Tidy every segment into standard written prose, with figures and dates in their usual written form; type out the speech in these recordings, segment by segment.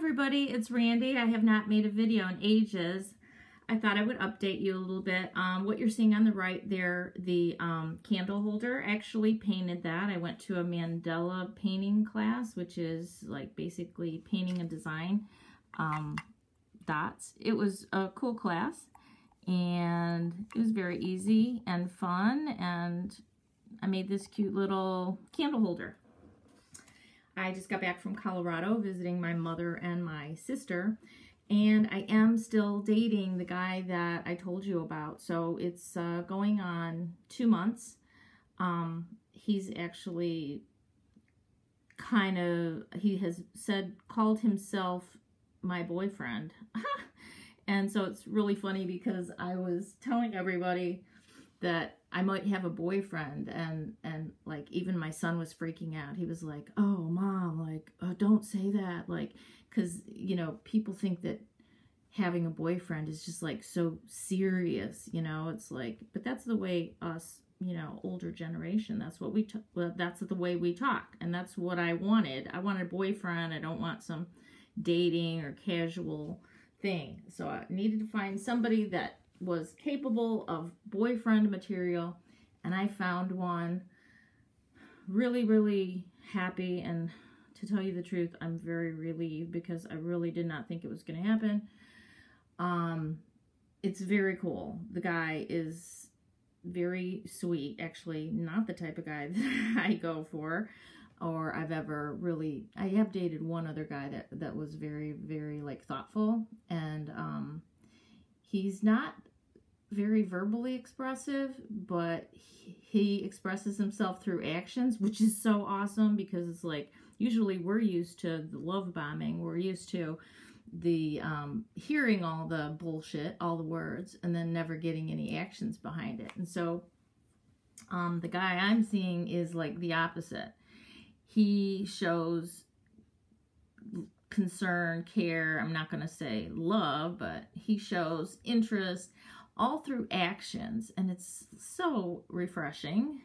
everybody, it's Randy. I have not made a video in ages. I thought I would update you a little bit. What you're seeing on the right there, the candle holder, I actually painted that. I went to a mandala painting class, which is like basically painting a design, dots. It was a cool class, and it was very easy and fun, and I made this cute little candle holder. I just got back from Colorado visiting my mother and my sister, and I am still dating the guy that I told you about. So it's going on 2 months. He's actually he has called himself my boyfriend. And so it's really funny because I was telling everybody that I might have a boyfriend, and like even my son was freaking out. He was like, "Oh, Mom, like, don't say that," like, because you know, people think that having a boyfriend is just like so serious, you know. It's like, but that's the way us, you know, older generation, that's what that's the way we talk, and that's what I wanted. I wanted a boyfriend. I don't want some dating or casual thing. So I needed to find somebody that was capable of boyfriend material, and I found one. Really, really happy, and to tell you the truth, I'm very relieved because I really did not think it was going to happen. It's very cool. The guy is very sweet. Actually, not the type of guy that I go for, or I've ever really. I have dated one other guy that was very, very like thoughtful, and he's not very verbally expressive, but he expresses himself through actions, which is so awesome, because it's like, usually we're used to the love bombing, we're used to the hearing all the bullshit, all the words, and then never getting any actions behind it. And so the guy I'm seeing is like the opposite. He shows concern, care, I'm not going to say love, but he shows interest all through actions, and it's so refreshing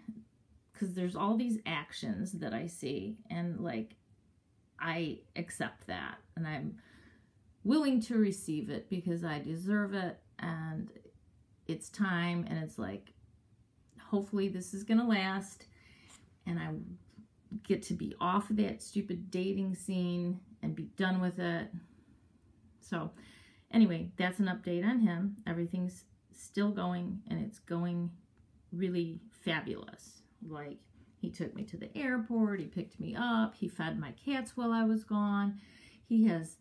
because there's all these actions that I see, and like I accept that, and I'm willing to receive it because I deserve it, and it's time, and it's like, hopefully this is gonna last, and I get to be off of that stupid dating scene and be done with it. So anyway, that's an update on him. Everything's still going, and it's going really fabulous. Like, he took me to the airport, he picked me up, he fed my cats while I was gone, he has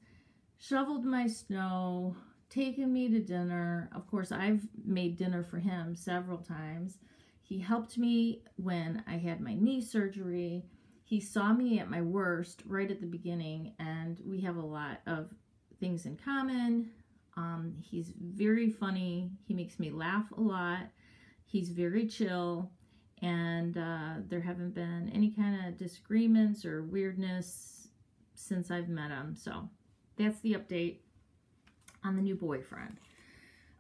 shoveled my snow, taken me to dinner. Of course, I've made dinner for him several times. He helped me when I had my knee surgery. He saw me at my worst right at the beginning, and we have a lot of things in common. He's very funny. He makes me laugh a lot. He's very chill, and there haven't been any kind of disagreements or weirdness since I've met him. So that's the update on the new boyfriend.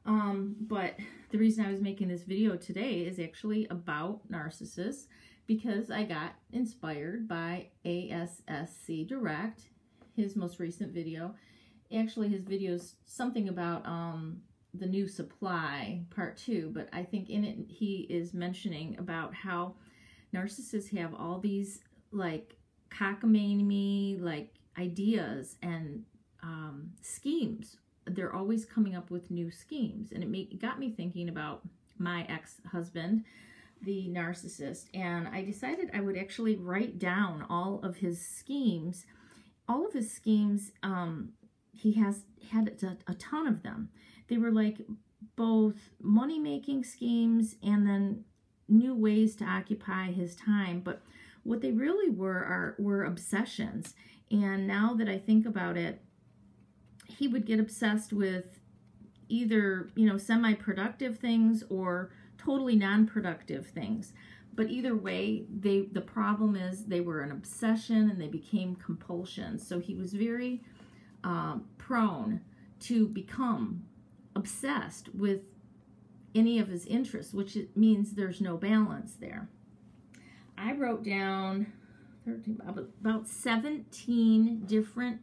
But the reason I was making this video today is actually about Narcissist, because I got inspired by ASSC Direct, his most recent video. Actually, his video is something about the new supply, part 2, but I think in it he is mentioning about how narcissists have all these like cockamamie like ideas and schemes. They're always coming up with new schemes, and it got me thinking about my ex-husband, the narcissist, and I decided I would actually write down all of his schemes. All of his schemes, he has had a ton of them. They were like both money-making schemes and then new ways to occupy his time. But what they really were obsessions. And now that I think about it, he would get obsessed with either, you know, semi-productive things or totally non-productive things. But either way, the problem is they were an obsession and they became compulsions. So he was very prone to become obsessed with any of his interests, which means there's no balance there. I wrote down about 17 different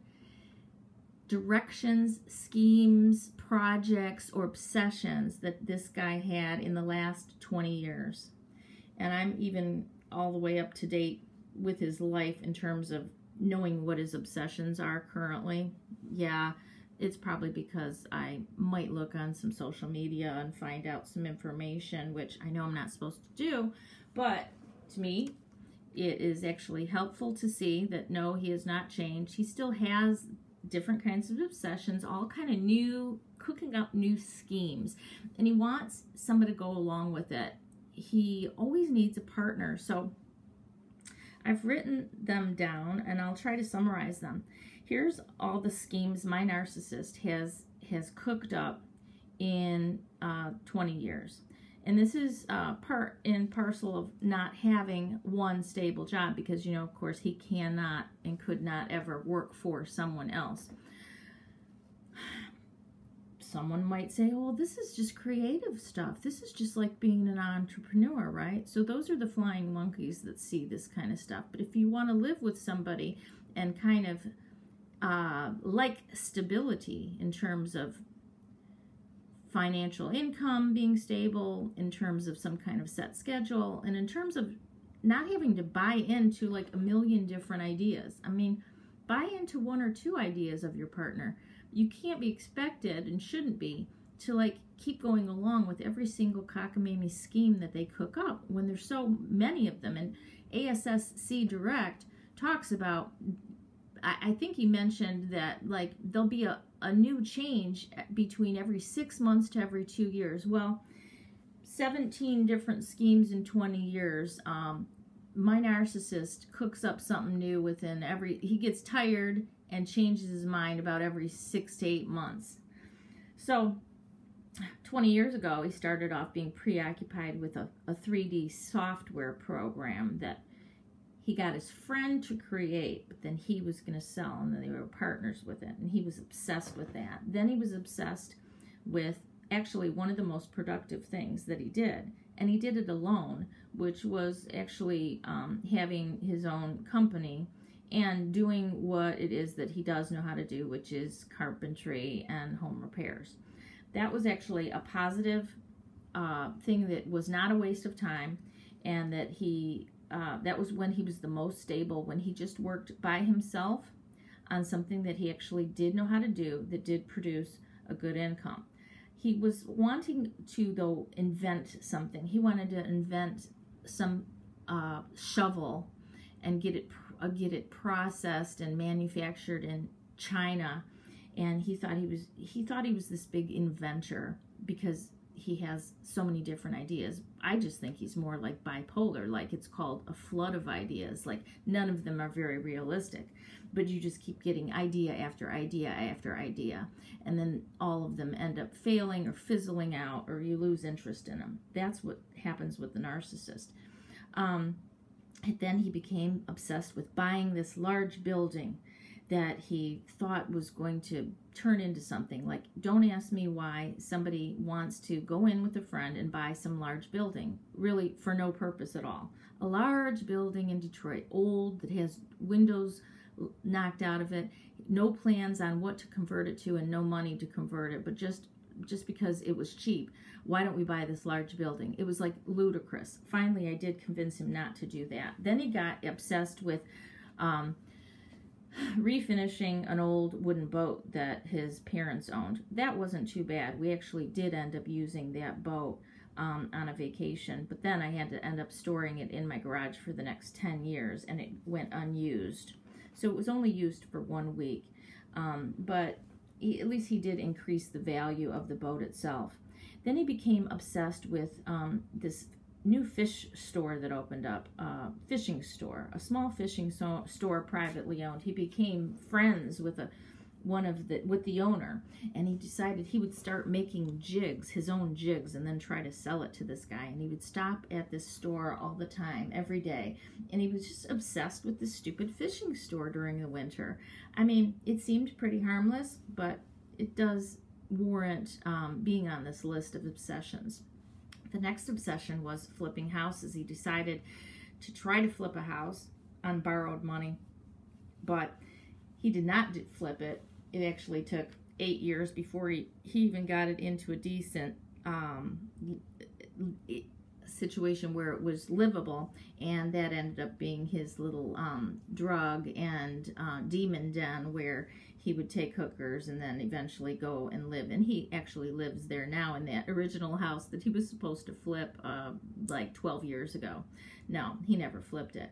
directions, schemes, projects, or obsessions that this guy had in the last 20 years. And I'm even all the way up to date with his life in terms of knowing what his obsessions are currently. Yeah, it's probably because I might look on some social media and find out some information, which I know I'm not supposed to do, but to me, it is actually helpful to see that no, he has not changed. He still has different kinds of obsessions, all kind of new, cooking up new schemes, and he wants somebody to go along with it. He always needs a partner. So I've written them down, and I'll try to summarize them. Here's all the schemes my narcissist has cooked up in 20 years. And this is part and parcel of not having one stable job because, you know, of course, he cannot and could not ever work for someone else. Someone might say, oh, well, this is just creative stuff. This is just like being an entrepreneur, right? So those are the flying monkeys that see this kind of stuff. But if you want to live with somebody and kind of like stability in terms of financial income being stable, in terms of some kind of set schedule, and in terms of not having to buy into like a million different ideas. I mean, buy into one or two ideas of your partner. You can't be expected and shouldn't be to like keep going along with every single cockamamie scheme that they cook up when there's so many of them. And ASSC Direct talks about, I think he mentioned that like there'll be a new change between every 6 months to every 2 years. Well, 17 different schemes in 20 years. My narcissist cooks up something new within he gets tired and changes his mind about every 6 to 8 months. So 20 years ago, he started off being preoccupied with a 3D software program that he got his friend to create, but then he was going to sell, and then they were partners with it, and he was obsessed with that. Then he was obsessed with actually one of the most productive things that he did, and he did it alone, which was actually having his own company and doing what it is that he does know how to do, which is carpentry and home repairs. That was actually a positive thing that was not a waste of time, and that that was when he was the most stable, when he just worked by himself on something that he actually did know how to do, that did produce a good income. He was wanting to, though, invent something. He wanted to invent some shovel and get it processed and manufactured in China. And he thought he was this big inventor because he has so many different ideas. I just think he's more like bipolar, like it's called a flood of ideas. Like none of them are very realistic, but you just keep getting idea after idea after idea, and then all of them end up failing or fizzling out, or you lose interest in them. That's what happens with the narcissist. And then he became obsessed with buying this large building that he thought was going to turn into something. Like, don't ask me why somebody wants to go in with a friend and buy some large building, really for no purpose at all. A large building in Detroit, old, that has windows knocked out of it, no plans on what to convert it to and no money to convert it, but just because it was cheap. Why don't we buy this large building? It was like ludicrous. Finally, I did convince him not to do that. Then he got obsessed with refinishing an old wooden boat that his parents owned. That wasn't too bad. We actually did end up using that boat on a vacation, but then I had to end up storing it in my garage for the next 10 years, and it went unused. So it was only used for 1 week, but at least he did increase the value of the boat itself. Then he became obsessed with this new fish store that opened up, fishing store, a small fishing store, privately owned. He became friends with the owner, and he decided he would start making jigs, his own jigs, and then try to sell it to this guy. And he would stop at this store all the time, every day, and he was just obsessed with this stupid fishing store during the winter. I mean, it seemed pretty harmless, but it does warrant being on this list of obsessions. The next obsession was flipping houses. He decided to try to flip a house on borrowed money, but he did not flip it. it actually took 8 years before he even got it into a decent situation where it was livable, and that ended up being his little drug and demon den where he would take hookers and then eventually go and live. And he actually lives there now in that original house that he was supposed to flip like 12 years ago. No, he never flipped it.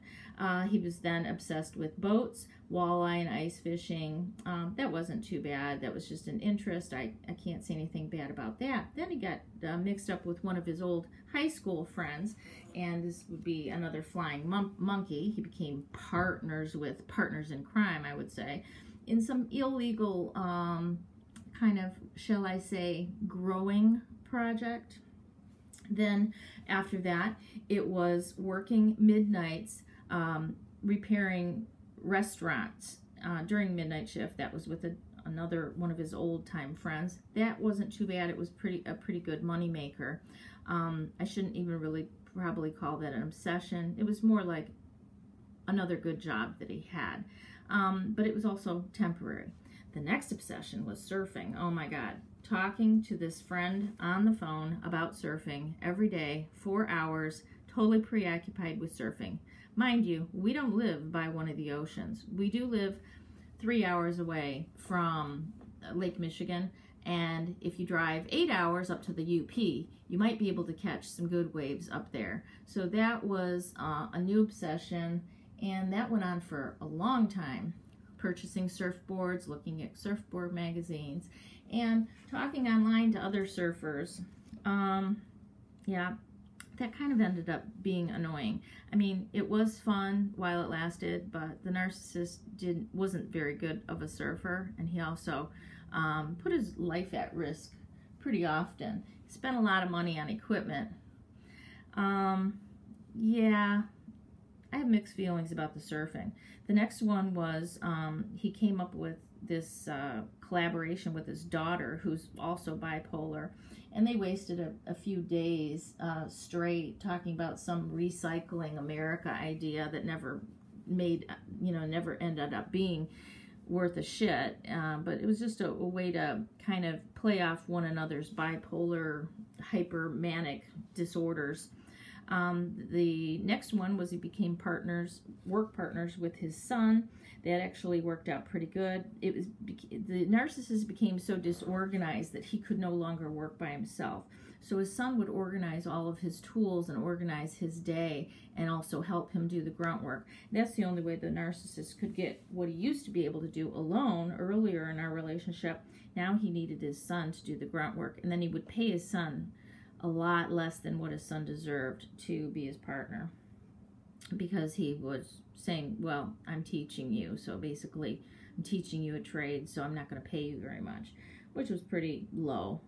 He was then obsessed with boats, walleye, and ice fishing. That wasn't too bad. That was just an interest. I can't say anything bad about that. Then he got mixed up with one of his old high school friends, and this would be another flying monkey. He became partners in crime, I would say, in some illegal kind of, shall I say, growing project. Then after that, it was working midnights, repairing restaurants during midnight shift. That was with another one of his old time friends. That wasn't too bad. It was a pretty good money maker. I shouldn't even really probably call that an obsession. It was more like another good job that he had. But it was also temporary. The next obsession was surfing. Oh my God. Talking to this friend on the phone about surfing every day, 4 hours, totally preoccupied with surfing. Mind you, we don't live by one of the oceans. We do live 3 hours away from Lake Michigan, and if you drive 8 hours up to the UP, you might be able to catch some good waves up there. So that was a new obsession, and that went on for a long time. Purchasing surfboards, looking at surfboard magazines, and talking online to other surfers. Yeah, that kind of ended up being annoying. I mean, it was fun while it lasted, but the narcissist wasn't very good of a surfer, and he also put his life at risk pretty often. Spent a lot of money on equipment. Yeah, I have mixed feelings about the surfing. The next one was he came up with this collaboration with his daughter, who's also bipolar, and they wasted a few days straight talking about some recycling America idea that never ended up being worth a shit, but it was just a way to kind of play off one another's bipolar hypermanic disorders. The next one was he became work partners with his son. That actually worked out pretty good. The narcissist became so disorganized that he could no longer work by himself. So his son would organize all of his tools and organize his day and also help him do the grunt work. That's the only way the narcissist could get what he used to be able to do alone earlier in our relationship. Now he needed his son to do the grunt work, and then he would pay his son a lot less than what his son deserved to be his partner, because he was saying, well, I'm teaching you, so basically I'm teaching you a trade, so I'm not going to pay you very much, which was pretty low.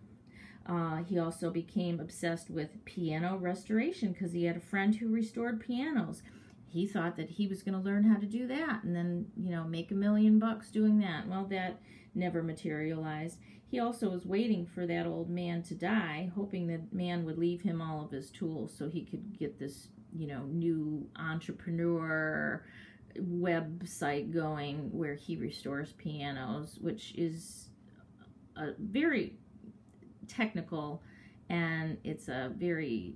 He also became obsessed with piano restoration because he had a friend who restored pianos. He thought that he was going to learn how to do that and then, make $1 million doing that. Well, that never materialized. He also was waiting for that old man to die, hoping that man would leave him all of his tools so he could get this, new entrepreneur website going where he restores pianos, which is a very technical, and it's a very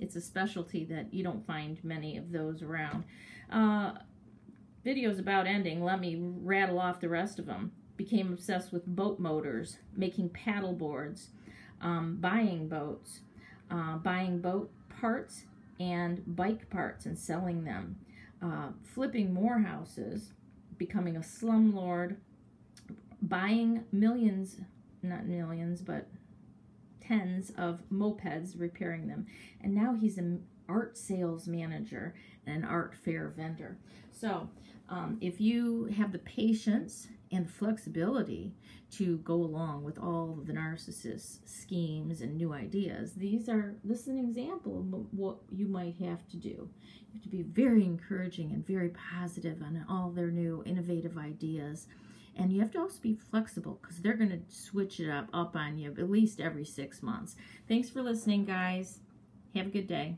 it's a specialty that you don't find many of those around. Videos about ending, let me rattle off the rest of them. Became obsessed with boat motors, making paddle boards, buying boats, buying boat parts and bike parts and selling them, flipping more houses, becoming a slumlord, buying not millions, but tens of mopeds, repairing them. And now he's an art sales manager and an art fair vendor. So if you have the patience and flexibility to go along with all of the narcissist's schemes and new ideas, this is an example of what you might have to do. You have to be very encouraging and very positive on all their new innovative ideas. And you have to also be flexible because they're going to switch it up on you at least every 6 months. Thanks for listening, guys. Have a good day.